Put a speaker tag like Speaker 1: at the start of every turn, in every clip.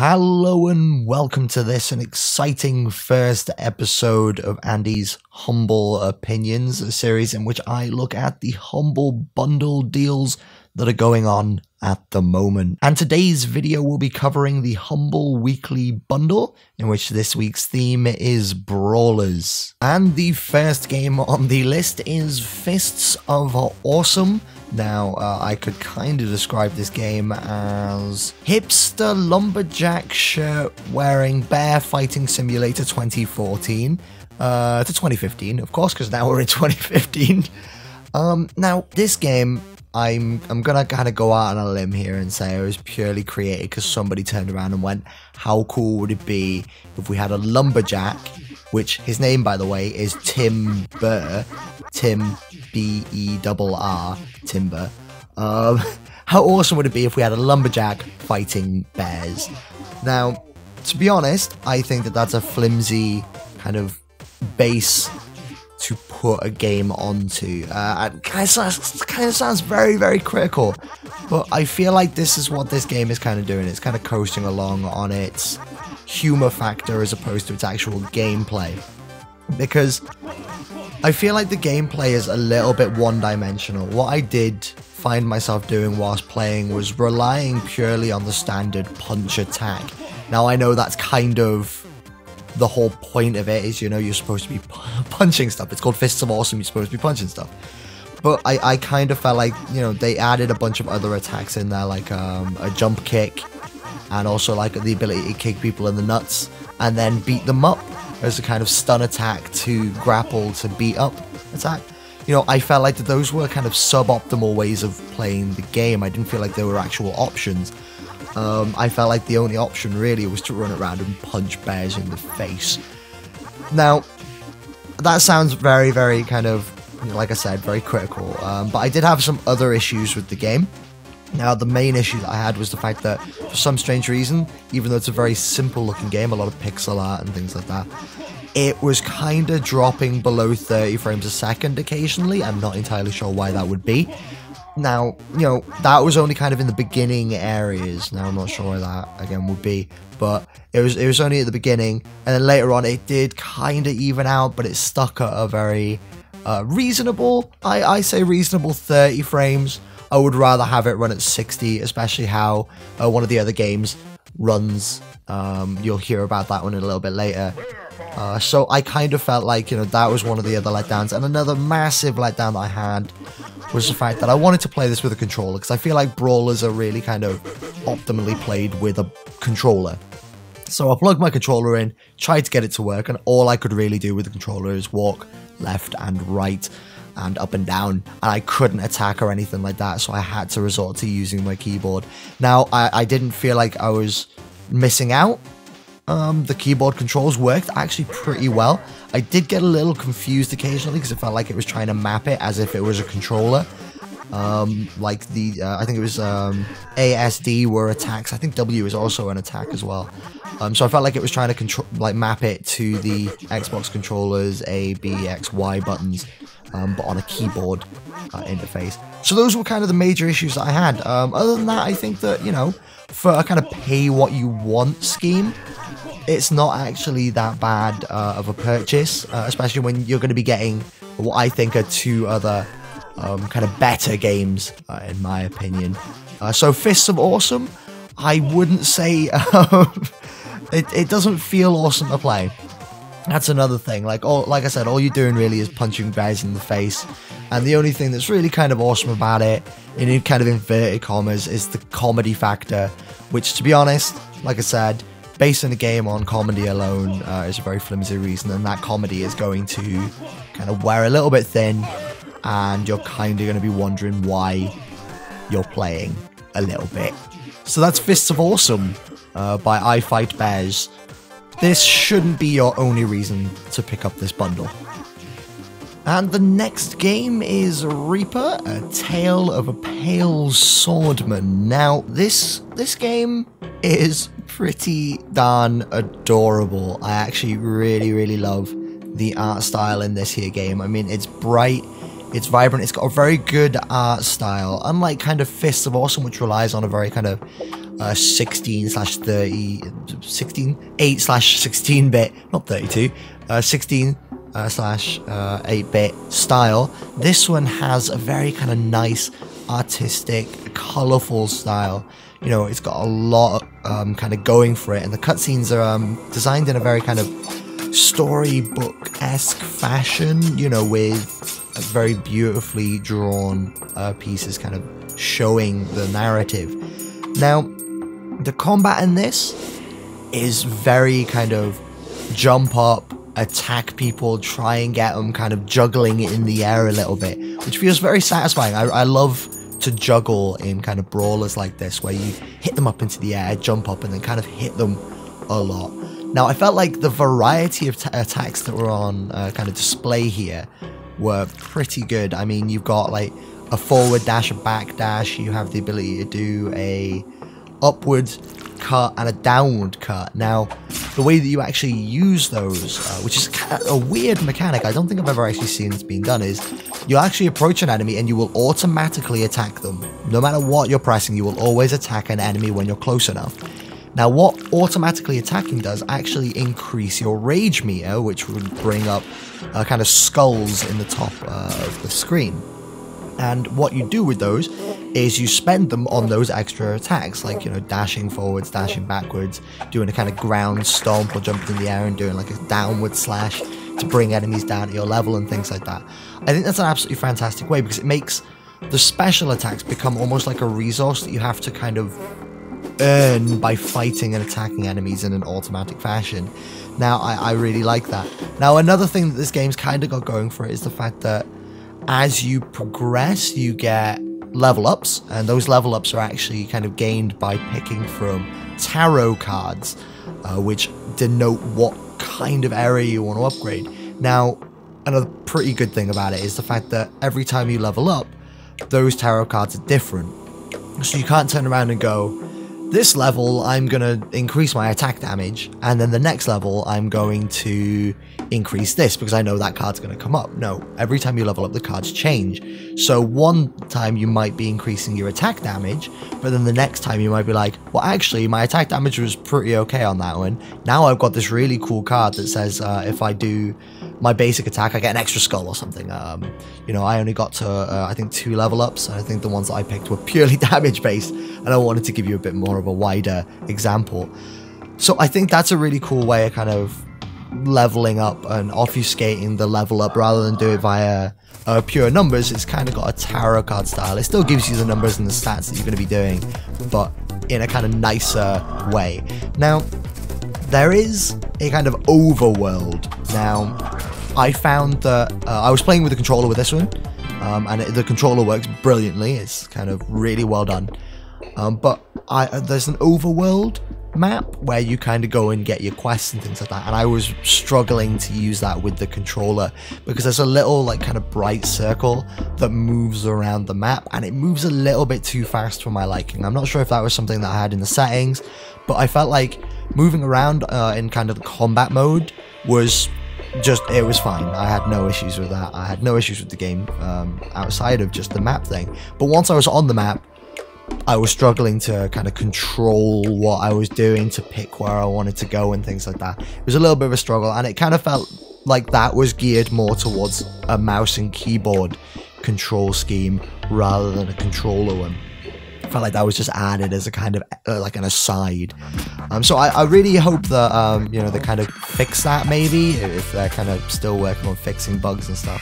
Speaker 1: Hello and welcome to this, an exciting first episode of Andy's Humble Opinions, a series in which I look at the Humble Bundle deals that are going on at the moment. And today's video will be covering the Humble Weekly Bundle, in which this week's theme is Brawlers. And the first game on the list is Fists of Awesome. Now, I could kind of describe this game as hipster lumberjack shirt wearing bear fighting simulator 2014 to 2015, of course, because now we're in 2015. Now, this game, I'm gonna kind of go out on a limb here and say it was purely created because somebody turned around and went, how cool would it be if we had a lumberjack, which his name, by the way, is Tim Burr, Tim B-E-R-R, Timber. How awesome would it be if we had a lumberjack fighting bears? Now, to be honest, I think that that's a flimsy kind of base to put a game onto. It kind of sounds very, very critical, but I feel like this is what this game is kind of doing. It's kind of coasting along on its humor factor as opposed to its actual gameplay, because I feel like the gameplay is a little bit one-dimensional. What I did find myself doing whilst playing was relying purely on the standard punch attack. Now, I know that's kind of the whole point of it is, you know, you're supposed to be punching stuff. It's called Fists of Awesome, you're supposed to be punching stuff. But I kind of felt like, you know, they added a bunch of other attacks in there, like a jump kick, and also like the ability to kick people in the nuts and then beat them up as a kind of stun attack to grapple to beat up attack. You know, I felt like that those were kind of suboptimal ways of playing the game. I didn't feel like there were actual options. I felt like the only option really was to run around and punch bears in the face. Now, that sounds very, very kind of, you know, like I said, very critical, but I did have some other issues with the game. Now, the main issue that I had was the fact that, for some strange reason, even though it's a very simple looking game, a lot of pixel art and things like that, it was kind of dropping below 30 frames a second occasionally. I'm not entirely sure why that would be. Now, you know, that was only kind of in the beginning areas. Now, I'm not sure where that, again, would be, but it was only at the beginning, and then later on it did kind of even out, but it stuck at a very reasonable, I say reasonable 30 frames. I would rather have it run at 60, especially how one of the other games runs. You'll hear about that one a little bit later. So I kind of felt like, you know, that was one of the other letdowns. And another massive letdown that I had was the fact that I wanted to play this with a controller, because I feel like Brawlers are really kind of optimally played with a controller. So I plugged my controller in, tried to get it to work, and all I could really do with the controller is walk left and right and up and down, and I couldn't attack or anything like that, so I had to resort to using my keyboard. Now, I didn't feel like I was missing out. The keyboard controls worked actually pretty well. I did get a little confused occasionally because it felt like it was trying to map it as if it was a controller. Like the, I think it was ASD were attacks. I think W is also an attack as well. So I felt like it was trying to map it to the Xbox controllers, A, B, X, Y buttons, but on a keyboard interface. So those were kind of the major issues that I had. Other than that, I think that, you know, for a kind of pay what you want scheme, it's not actually that bad of a purchase, especially when you're going to be getting what I think are two other kind of better games, in my opinion. So Fists of Awesome, I wouldn't say it doesn't feel awesome to play. That's another thing. Like I said, all you're doing really is punching bears in the face, and the only thing that's really kind of awesome about it, in kind of inverted commas, is the comedy factor, which, to be honest, like I said, basing the game on comedy alone is a very flimsy reason, and that comedy is going to kind of wear a little bit thin, and you're kind of going to be wondering why you're playing a little bit. So that's Fists of Awesome by I Fight Bears. This shouldn't be your only reason to pick up this bundle. And the next game is Reaper, A Tale of a Pale Swordman. Now, this game is pretty darn adorable. I actually really, really love the art style in this here game. I mean, it's bright, it's vibrant, it's got a very good art style, unlike kind of Fists of Awesome, which relies on a very kind of 16/30, 8/16-bit, not 32, 16/8-bit style. This one has a very kind of nice, artistic, colorful style. You know, it's got a lot kind of going for it, and the cutscenes are designed in a very kind of storybook-esque fashion, you know, with very beautifully drawn pieces kind of showing the narrative. Now, the combat in this is very kind of jump up, attack people, try and get them kind of juggling in the air a little bit, which feels very satisfying. I love to juggle in kind of brawlers like this, where you hit them up into the air, jump up, and then kind of hit them a lot. Now, I felt like the variety of attacks that were on kind of display here were pretty good. I mean, you've got like a forward dash, a back dash, you have the ability to do a upward cut and a downward cut. Now, the way that you actually use those, which is kind of a weird mechanic, I don't think I've ever actually seen this being done, is you'll actually approach an enemy and you will automatically attack them. No matter what you're pressing, you will always attack an enemy when you're close enough. Now, what automatically attacking does actually increase your rage meter, which would bring up kind of skulls in the top of the screen. And what you do with those is you spend them on those extra attacks, like, you know, dashing forwards, dashing backwards, doing a kind of ground stomp or jumping in the air and doing like a downward slash to bring enemies down to your level and things like that. I think that's an absolutely fantastic way, because it makes the special attacks become almost like a resource that you have to kind of earn by fighting and attacking enemies in an automatic fashion. Now, I really like that. Now, another thing that this game's kind of got going for it is the fact that as you progress, you get level ups, and those level ups are actually kind of gained by picking from tarot cards, which denote what kind of area you want to upgrade. Now, another pretty good thing about it is the fact that every time you level up, those tarot cards are different. So you can't turn around and go, this level I'm going to increase my attack damage, and then the next level I'm going to increase this because I know that card's going to come up. No, every time you level up, the cards change. So one time you might be increasing your attack damage, but then the next time you might be like, well, actually my attack damage was pretty okay on that one. Now I've got this really cool card that says if I do my basic attack, I get an extra skull or something. You know, I only got to, I think, 2 level ups, and I think the ones that I picked were purely damage based, and I wanted to give you a bit more of a wider example. So I think that's a really cool way of kind of leveling up and obfuscating the level up rather than do it via pure numbers. It's kind of got a tarot card style. It still gives you the numbers and the stats that you're going to be doing, but in a kind of nicer way. Now, there is a kind of overworld. Now, I found that I was playing with the controller with this one, and the controller works brilliantly. It's kind of really well done. But there's an overworld map where you kind of go and get your quests and things like that, and I was struggling to use that with the controller because there's a little like kind of bright circle that moves around the map, and it moves a little bit too fast for my liking. I'm not sure if that was something that I had in the settings, but I felt like moving around in kind of the combat mode was just, it was fine. I had no issues with that. I had no issues with the game outside of just the map thing. But once I was on the map, I was struggling to kind of control what I was doing, to pick where I wanted to go and things like that. It was a little bit of a struggle, and it kind of felt like that was geared more towards a mouse and keyboard control scheme rather than a controller one. I felt like that was just added as a kind of like an aside. So I really hope that you know, they kind of fix that, maybe, if they're kind of still working on fixing bugs and stuff.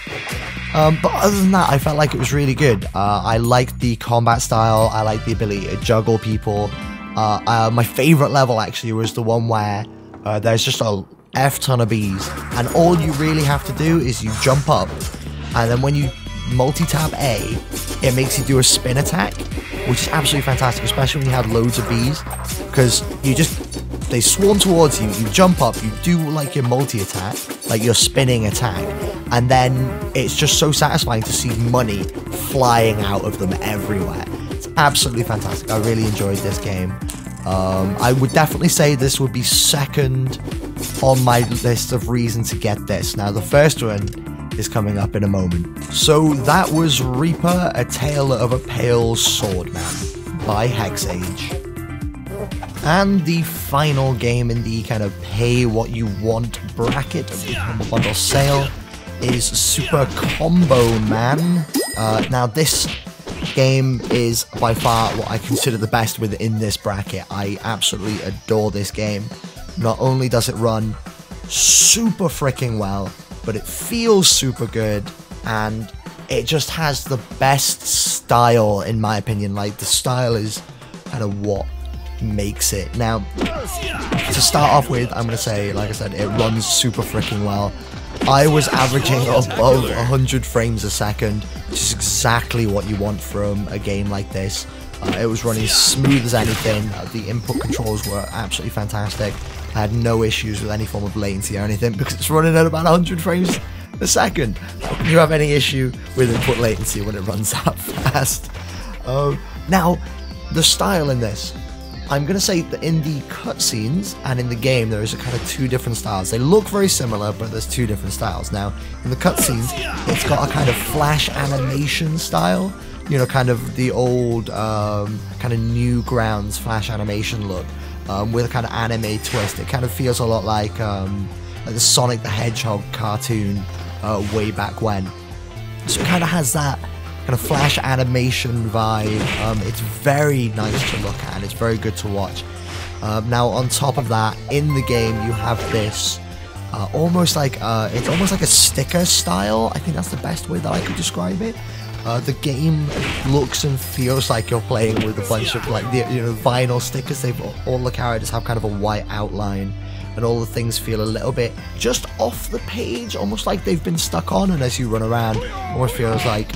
Speaker 1: But other than that, I felt like it was really good. I liked the combat style. I liked the ability to juggle people. My favorite level actually was the one where there's just a F-ton of bees, and all you really have to do is you jump up, and then when you multi-tap A, it makes you do a spin attack, which is absolutely fantastic, especially when you have loads of bees, because they swarm towards you, you jump up, you do like your multi-attack, like your spinning attack, and then it's just so satisfying to see money flying out of them everywhere. It's absolutely fantastic. I really enjoyed this game. I would definitely say this would be second on my list of reasons to get this. Now, the first one is coming up in a moment. So that was Reaper, A Tale of a Pale Swordman by Hexage. And the final game in the kind of pay what you want bracket of the Humble Bundle sale is Super Combo Man. Now this game is by far what I consider the best within this bracket. I absolutely adore this game. Not only does it run super freaking well, but it feels super good, and it just has the best style in my opinion. Like, the style is kind of what makes it. Now, to start off with, I'm going to say, like I said, it runs super freaking well. I was averaging above 100 frames a second, which is exactly what you want from a game like this. It was running smooth as anything. The input controls were absolutely fantastic. I had no issues with any form of latency or anything because it's running at about 100 frames a second. How can you have any issue with input latency when it runs that fast? Now, the style in this, I'm going to say that in the cutscenes and in the game, there is a kind of two different styles. They look very similar, but there's two different styles. Now, in the cutscenes, it's got a kind of flash animation style, you know, kind of the old, kind of Newgrounds flash animation look, with a kind of anime twist. It kind of feels a lot like the Sonic the Hedgehog cartoon way back when. So it kind of has that kind of flash animation vibe. It's very nice to look at, and it's very good to watch. Now, on top of that, in the game you have this almost like it's almost like a sticker style. I think that's the best way that I could describe it. The game looks and feels like you're playing with a bunch of, like, vinyl stickers. All the characters have kind of a white outline, and all the things feel a little bit just off the page, almost like they've been stuck on, and as you run around, almost feels like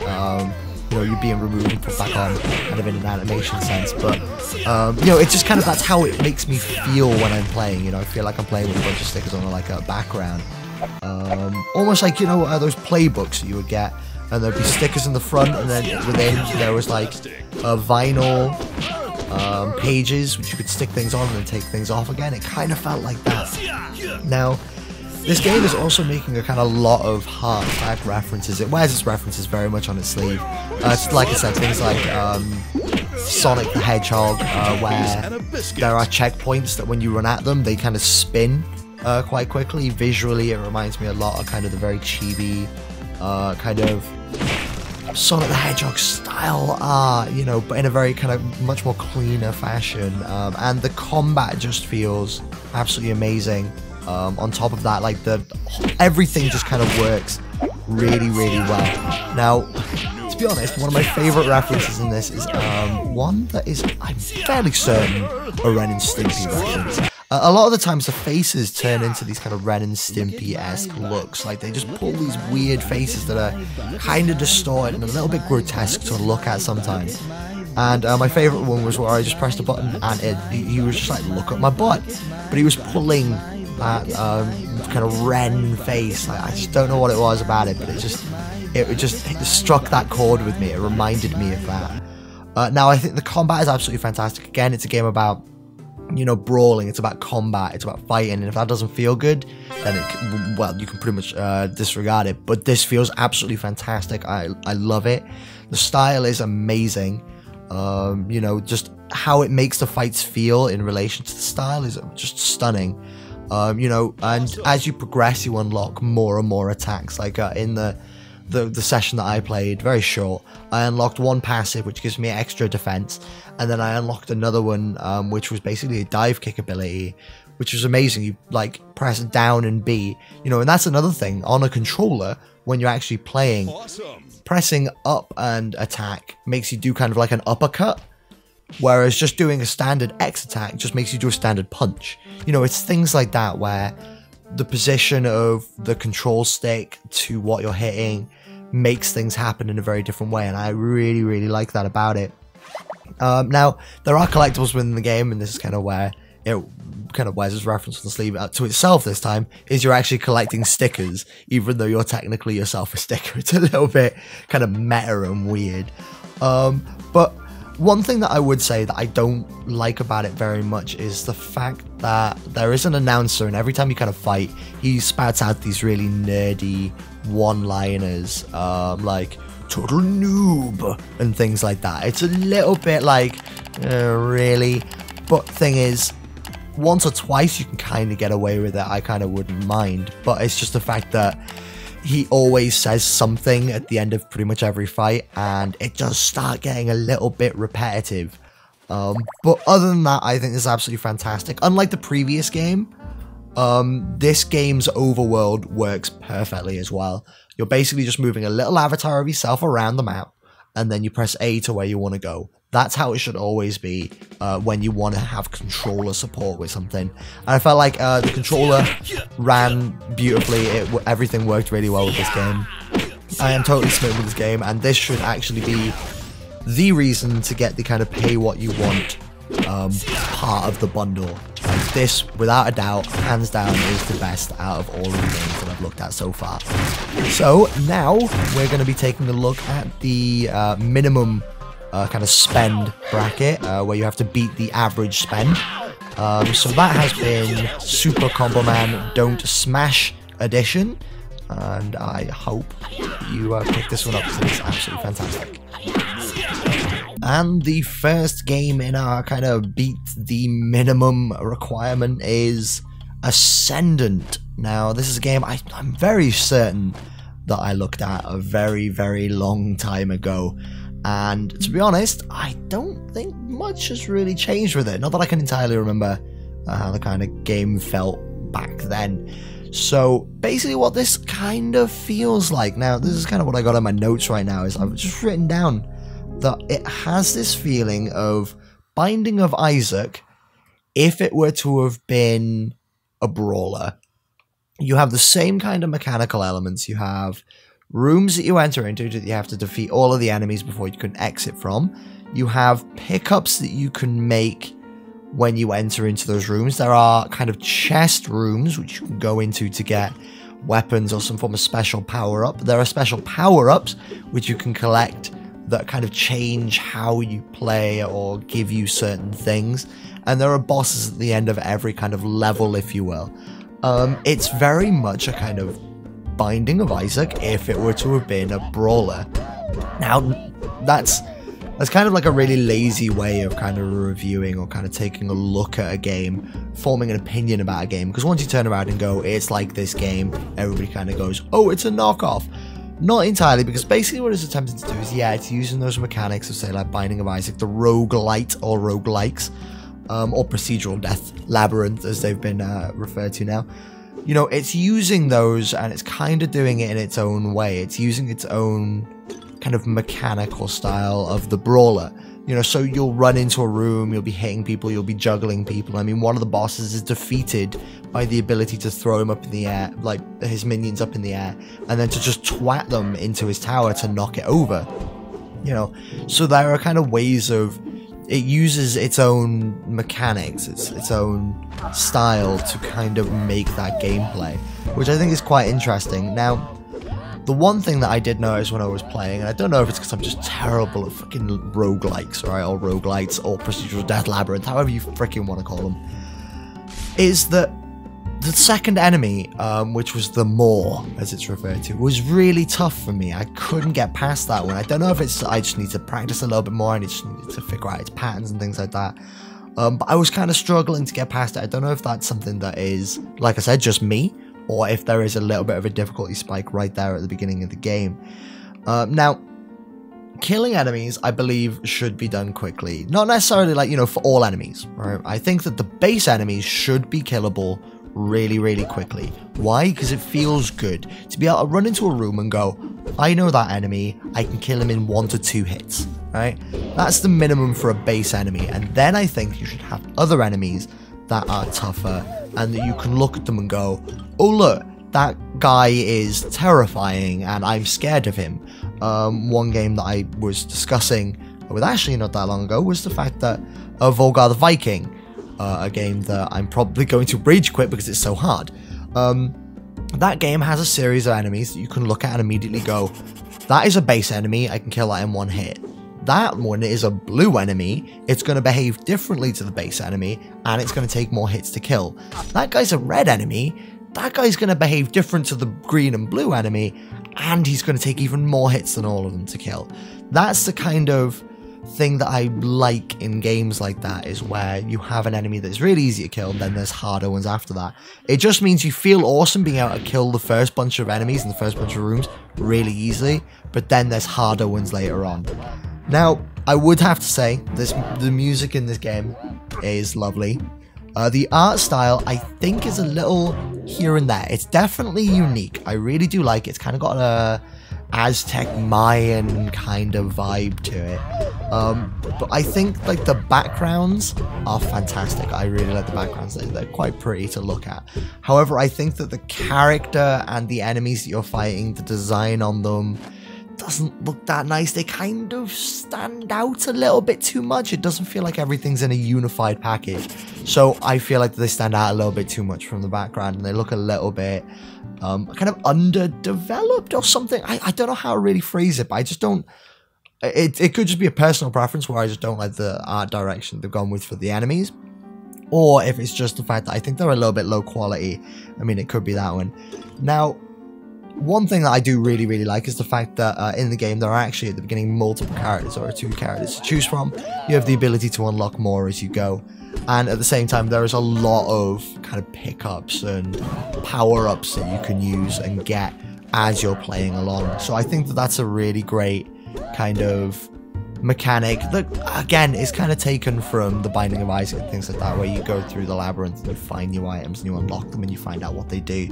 Speaker 1: you're being removed and put back on, kind of in an animation sense. But it's just kind of, that's how it makes me feel when I'm playing. I feel like I'm playing with a bunch of stickers on, like, a background, almost like those playbooks that you would get, and there'd be stickers in the front, and then within there was like vinyl pages which you could stick things on and then take things off again. It kind of felt like that. Now, this game is also making a kind of lot of hard type references. It wears its references very much on its sleeve. Like I said, things like Sonic the Hedgehog, where there are checkpoints that when you run at them, they kind of spin quite quickly. Visually, it reminds me a lot of kind of the very chibi kind of Sonic the Hedgehog style art, but in a very kind of much more cleaner fashion. And the combat just feels absolutely amazing. On top of that, like, everything just kind of works really, really well. Now, to be honest, one of my favorite references in this is one that is, I'm fairly certain, a Ren and Stimpy reference. A lot of the times the faces turn into these kind of Ren and Stimpy-esque looks. Like, they just pull these weird faces that are kind of distorted and a little bit grotesque to look at sometimes. And my favourite one was where I just pressed a button and he was just like, look at my butt. But he was pulling that kind of Ren face. Like, I just don't know what it was about it, but it just struck that chord with me. It reminded me of that. Now, I think the combat is absolutely fantastic. Again, it's a game about brawling. It's about combat, it's about fighting, and if that doesn't feel good, then you can pretty much disregard it. But this feels absolutely fantastic. I love it. The style is amazing. Just how it makes the fights feel in relation to the style is just stunning. And as you progress, you unlock more and more attacks. Like in the session that I played, very short, I unlocked one passive which gives me extra defense, and then I unlocked another one which was basically a dive kick ability, which was amazing. You like press down and B, and that's another thing on a controller when you're actually playing. Pressing up and attack makes you do kind of like an uppercut, whereas just doing a standard X attack just makes you do a standard punch. It's things like that where the position of the control stick to what you're hitting makes things happen in a very different way, and I really, really like that about it. Now, there are collectibles within the game, and this is kind of where it kind of wears its reference on the sleeve to itself this time, is you're actually collecting stickers, even though you're technically yourself a sticker. It's a little bit kind of meta and weird. But one thing that I would say that I don't like about it very much is the fact that there is an announcer, and every time you kind of fight, he spouts out these really nerdy one-liners, like total noob and things like that. It's a little bit like, really? But thing is, once or twice you can kind of get away with it. I kind of wouldn't mind, but it's just the fact that he always says something at the end of pretty much every fight, and it does start getting a little bit repetitive. But other than that, I think this is absolutely fantastic. Unlike the previous game, this game's overworld works perfectly as well. You're basically just moving a little avatar of yourself around the map, and then you press A to where you want to go. That's how it should always be when you want to have controller support with something. And I felt like the controller ran beautifully. Everything worked really well with this game. I am totally smitten with this game, and this should actually be the reason to get the kind of pay what you want part of the bundle. Like this, without a doubt, hands down, is the best out of all of the games that I've looked at so far. So now we're going to be taking a look at the minimum kind of spend bracket, where you have to beat the average spend. So that has been Super Combo Man Don't Smash Edition, and I hope you pick this one up because it's absolutely fantastic. And the first game in our kind of beat the minimum requirement is Ascendant. Now, this is a game I'm very certain that I looked at a very, very long time ago. And to be honest, I don't think much has really changed with it. Not that I can entirely remember how the kind of game felt back then. So basically what this kind of feels like, now this is kind of what I got on my notes right now, is I've just written down that it has this feeling of Binding of Isaac if it were to have been a brawler. You have the same kind of mechanical elements. You have rooms that you enter into that you have to defeat all of the enemies before you can exit from. You have pickups that you can make when you enter into those rooms. There are kind of chest rooms which you can go into to get weapons or some form of special power-up. There are special power-ups which you can collect that kind of change how you play or give you certain things. And there are bosses at the end of every kind of level, if you will. It's very much a kind of Binding of Isaac if it were to have been a brawler. Now, that's kind of like a really lazy way of kind of reviewing or kind of taking a look at a game, forming an opinion about a game, because once you turn around and go, it's like this game, everybody kind of goes, oh, it's a knockoff. Not entirely, because basically what it's attempting to do is, yeah, it's using those mechanics of, say, like Binding of Isaac, the roguelite or roguelikes, or procedural death labyrinth, as they've been referred to now. You know, it's using those, and it's kind of doing it in its own way. It's using its own kind of mechanical style of the brawler. You know, so you'll run into a room, you'll be hitting people, you'll be juggling people. I mean, one of the bosses is defeated by the ability to throw him up in the air, like his minions up in the air, and then to just twat them into his tower to knock it over. You know, so there are kind of ways of, it uses its own mechanics, its own style to kind of make that gameplay, which I think is quite interesting. Now, the one thing that I did notice when I was playing, and I don't know if it's because I'm just terrible at fucking roguelikes, right, or roguelites, or procedural death labyrinth, however you freaking want to call them, is that the second enemy, which was the Maw, as it's referred to, was really tough for me. I couldn't get past that one. I don't know if it's, I just need to practice a little bit more, and I just need to figure out its patterns and things like that. But I was kind of struggling to get past it. I don't know if that's something that is, like I said, just me, or if there is a little bit of a difficulty spike right there at the beginning of the game. Now, killing enemies, I believe, should be done quickly. Not necessarily, like, you know, for all enemies, right? I think that the base enemies should be killable really, really quickly. Why? Because it feels good to be able to run into a room and go, I know that enemy, I can kill him in 1 to 2 hits, right? That's the minimum for a base enemy, and then I think you should have other enemies that are tougher, and that you can look at them and go, oh look, that guy is terrifying and I'm scared of him. One game that I was discussing with Ashley not that long ago was the fact that Volgar the Viking, a game that I'm probably going to rage quit because it's so hard. That game has a series of enemies that you can look at and immediately go, that is a base enemy, I can kill that in 1 hit. That one is a blue enemy, it's going to behave differently to the base enemy, and it's going to take more hits to kill. That guy's a red enemy, that guy's going to behave different to the green and blue enemy, and he's going to take even more hits than all of them to kill. That's the kind of thing that I like in games like that is where you have an enemy that's really easy to kill, and then there's harder ones after that. It just means you feel awesome being able to kill the first bunch of enemies in the first bunch of rooms really easily, but then there's harder ones later on. Now, I would have to say, the music in this game is lovely. The art style, I think, is a little here and there. It's definitely unique. I really do like it. It's kind of got a Aztec Mayan kind of vibe to it. But I think like the backgrounds are fantastic. I really like the backgrounds. They're quite pretty to look at. However, I think that the character and the enemies that you're fighting, the design on them, doesn't look that nice. They kind of stand out a little bit too much. It doesn't feel like everything's in a unified package. So I feel like they stand out a little bit too much from the background, and they look a little bit kind of underdeveloped or something. I don't know how to really phrase it, but I just don't... It could just be a personal preference where I just don't like the art direction they've gone with for the enemies. Or if it's just the fact that I think they're a little bit low quality. I mean, it could be that one. Now, one thing that I do really, really like is the fact that in the game there are actually at the beginning multiple characters, or 2 characters to choose from. You have the ability to unlock more as you go. And at the same time, there is a lot of kind of pickups and power-ups that you can use and get as you're playing along. So I think that that's a really great kind of mechanic that, again, is kind of taken from the Binding of Isaac and things like that, where you go through the labyrinth and you find new items and you unlock them and you find out what they do.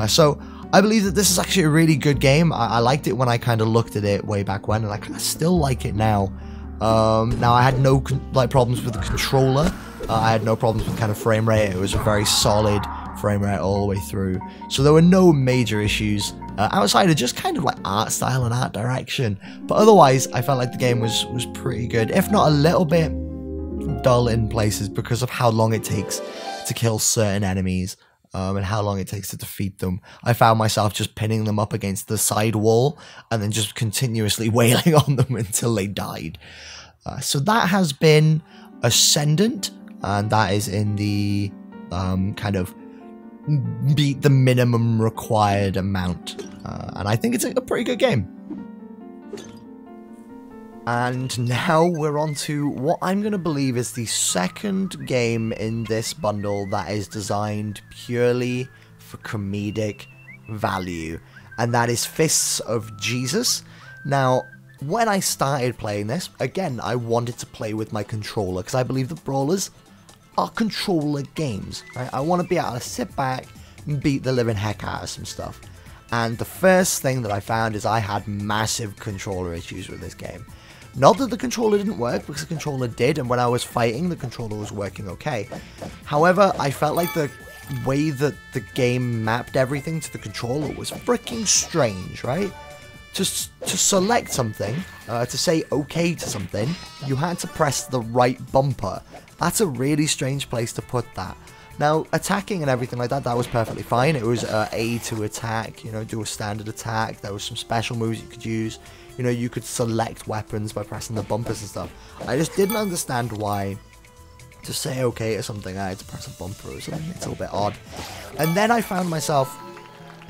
Speaker 1: So I believe that this is actually a really good game. I liked it when I kind of looked at it way back when, and I kind of still like it now. Now, I had no problems with the controller. I had no problems with kind of frame rate. It was a very solid frame rate all the way through. So there were no major issues outside of just kind of like art style and art direction. But otherwise, I felt like the game was pretty good, if not a little bit dull in places because of how long it takes to kill certain enemies. And how long it takes to defeat them. I found myself just pinning them up against the side wall and then just continuously wailing on them until they died. So that has been Ascendant, and that is in the kind of beat the minimum required amount. And I think it's a pretty good game. And now we're on to what I'm going to believe is the second game in this bundle that is designed purely for comedic value. And that is Fists of Jesus. Now, when I started playing this, again, I wanted to play with my controller, because I believe that Brawlers are controller games. Right? I want to be able to sit back and beat the living heck out of some stuff. And the first thing that I found is I had massive controller issues with this game. Not that the controller didn't work, because the controller did, and when I was fighting, the controller was working okay. However, I felt like the way that the game mapped everything to the controller was freaking strange, right? To select something, to say okay to something, you had to press the right bumper. That's a really strange place to put that. Now, attacking and everything like that, that was perfectly fine. It was A to attack, you know, do a standard attack. There was some special moves you could use. You know, you could select weapons by pressing the bumpers and stuff. I just didn't understand why to say okay to something I had to press a bumper or something. It's a little bit odd. And then I found myself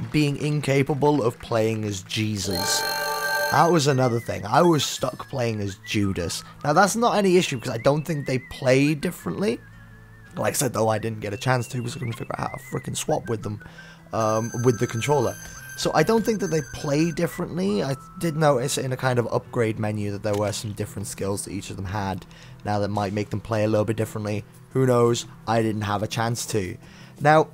Speaker 1: being incapable of playing as Jesus. That was another thing. I was stuck playing as Judas. Now, that's not any issue, because I don't think they play differently. Like I said, though, I didn't get a chance to, because I couldn't figure out how to freaking swap with them, with the controller. So I don't think that they play differently. I did notice in a kind of upgrade menu that there were some different skills that each of them had. Now that might make them play a little bit differently. Who knows? I didn't have a chance to. Now,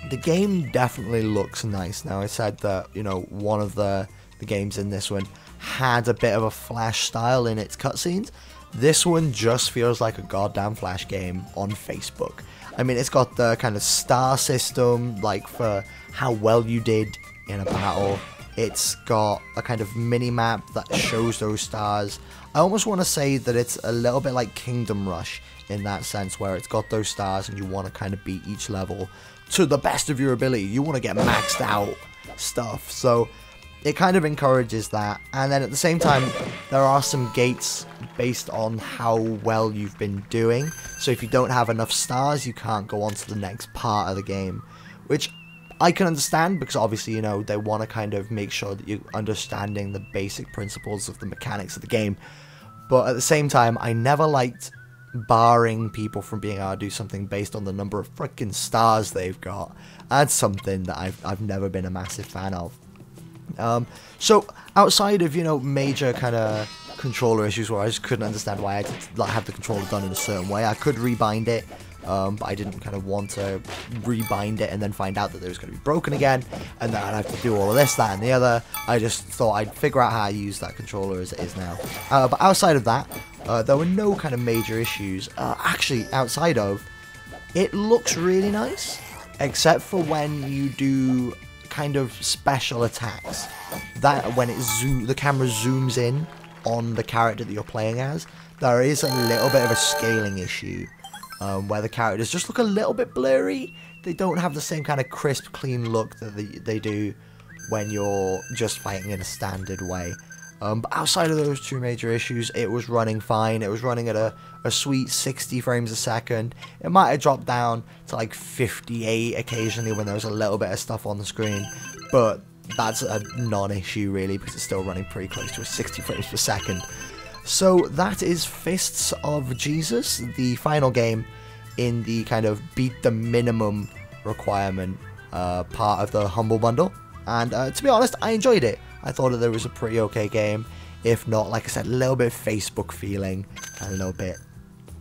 Speaker 1: the game definitely looks nice. Now, I said that, you know, one of the games in this one had a bit of a Flash style in its cutscenes. This one just feels like a goddamn Flash game on Facebook. I mean, it's got the kind of star system, like for how well you did in a battle. It's got a kind of mini-map that shows those stars. I almost want to say that it's a little bit like Kingdom Rush in that sense, where it's got those stars and you want to kind of beat each level to the best of your ability. You want to get maxed out stuff. So it kind of encourages that. And then at the same time, there are some gates based on how well you've been doing. So if you don't have enough stars, you can't go on to the next part of the game, which I can understand, because obviously, you know, they want to kind of make sure that you're understanding the basic principles of the mechanics of the game. But at the same time, I never liked barring people from being able to do something based on the number of freaking stars they've got. That's something that I've never been a massive fan of. So outside of, you know, major kind of controller issues where I just couldn't understand why I had to have the controller done in a certain way, I could rebind it, but I didn't kind of want to rebind it and then find out that it was going to be broken again, and then I'd have to do all of this, that, and the other. I just thought I'd figure out how to use that controller as it is now. But outside of that, there were no kind of major issues. Actually, outside of, it looks really nice, except for when you do kind of special attacks. That when the camera zooms in on the character that you're playing as, there is a little bit of a scaling issue, where the characters just look a little bit blurry. They don't have the same kind of crisp, clean look that they do when you're just fighting in a standard way. But outside of those two major issues, it was running fine. It was running at a sweet 60 frames a second. It might have dropped down to like 58 occasionally when there was a little bit of stuff on the screen, but that's a non-issue really, because it's still running pretty close to a 60 frames per second. So that is Fists of Jesus, the final game in the kind of beat the minimum requirement part of the Humble Bundle. And to be honest, I enjoyed it. I thought that it was a pretty okay game. If not, like I said, a little bit Facebook feeling, and a little bit,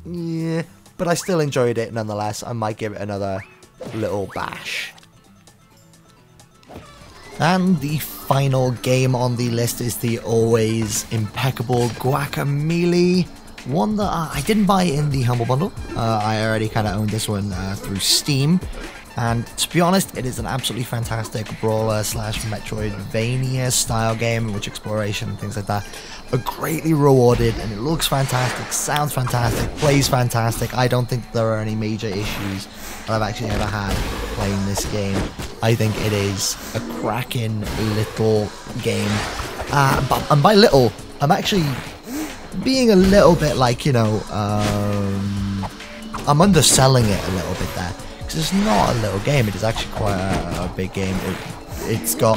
Speaker 1: yeah, but I still enjoyed it nonetheless. I might give it another little bash. And the final game on the list is the always impeccable Guacamelee. One that I didn't buy in the Humble Bundle. I already kind of owned this one through Steam. And to be honest, it is an absolutely fantastic brawler slash Metroidvania style game in which exploration and things like that are greatly rewarded, and it looks fantastic, sounds fantastic, plays fantastic. I don't think there are any major issues that I've actually ever had playing this game. I think it is a cracking little game. And by little, I'm actually being a little bit like, you know, I'm underselling it a little bit there. It's not a little game, it is actually quite a big game. It's got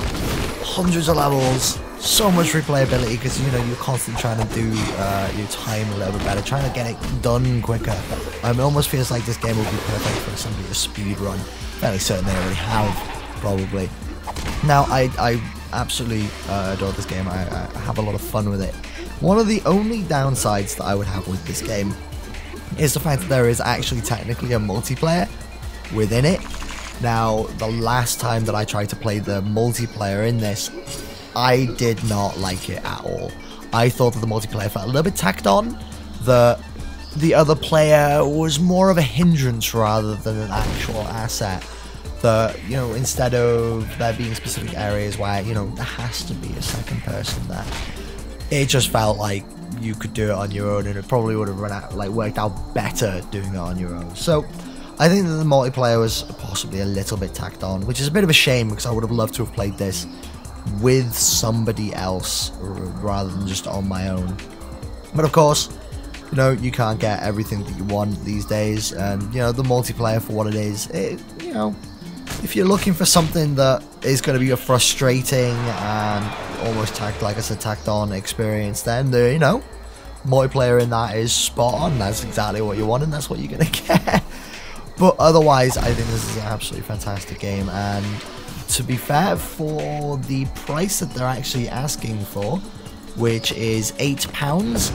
Speaker 1: hundreds of levels, so much replayability, because, you know, you're constantly trying to do your time a little bit better, trying to get it done quicker. It almost feels like this game would be perfect for somebody to speed run. Fairly certain they already have, probably. Now, I absolutely adore this game. I have a lot of fun with it. One of the only downsides that I would have with this game is the fact that there is actually technically a multiplayer within it. Now, the last time that I tried to play the multiplayer in this, I did not like it at all. I thought that the multiplayer felt a little bit tacked on. The other player was more of a hindrance rather than an actual asset. You know, instead of there being specific areas where, you know, there has to be a second person there, it just felt like you could do it on your own, and it probably would have worked out better doing it on your own. So I think that the multiplayer was possibly a little bit tacked on, which is a bit of a shame, because I would have loved to have played this with somebody else rather than just on my own. But of course, you know, you can't get everything that you want these days, and, you know, the multiplayer for what it is, you know, if you're looking for something that is going to be a frustrating and almost tacked on experience, then the, you know, multiplayer in that is spot on. That's exactly what you want, and that's what you're going to get. But otherwise, I think this is an absolutely fantastic game, and to be fair, for the price that they're actually asking for, which is £8,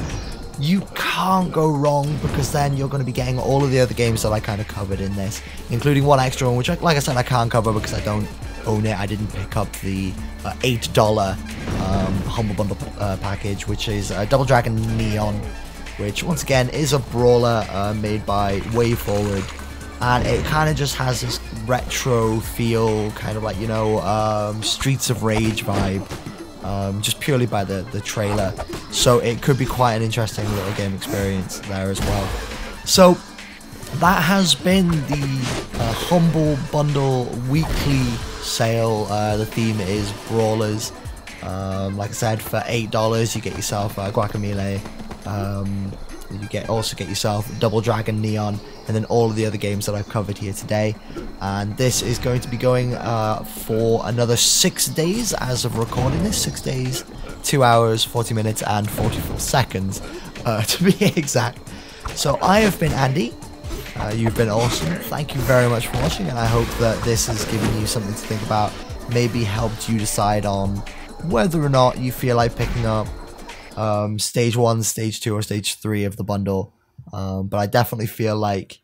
Speaker 1: you can't go wrong, because then you're going to be getting all of the other games that I kind of covered in this, including one extra one, which, like I said, I can't cover because I don't own it. I didn't pick up the $8 Humble Bundle package, which is Double Dragon Neon, which once again is a brawler made by WayForward. And it kind of just has this retro feel, kind of like, you know, Streets of Rage vibe, just purely by the trailer. So it could be quite an interesting little game experience there as well. So that has been the Humble Bundle weekly sale. The theme is Brawlers. Like I said, for $8 you get yourself Guacamelee. You also get yourself Double Dragon Neon, and then all of the other games that I've covered here today. And this is going to be going for another 6 days as of recording this. 6 days, 2 hours, 40 minutes, and 44 seconds. to be exact. So I have been Andy. You've been awesome. Thank you very much for watching, and I hope that this has given you something to think about. Maybe helped you decide on whether or not you feel like picking up stage 1, stage 2, or stage 3 of the bundle. But I definitely feel like,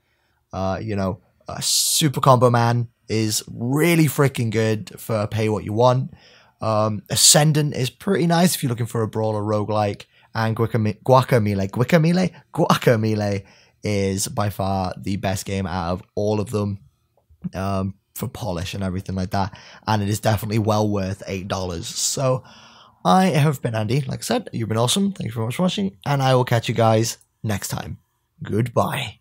Speaker 1: you know, a Super Combo Man is really freaking good for pay what you want. Ascendant is pretty nice if you're looking for a brawler roguelike, and Guacamele is by far the best game out of all of them, for polish and everything like that, and it is definitely well worth $8. So I have been Andy. Like I said, you've been awesome. Thank you very much for watching, and I will catch you guys next time. Goodbye.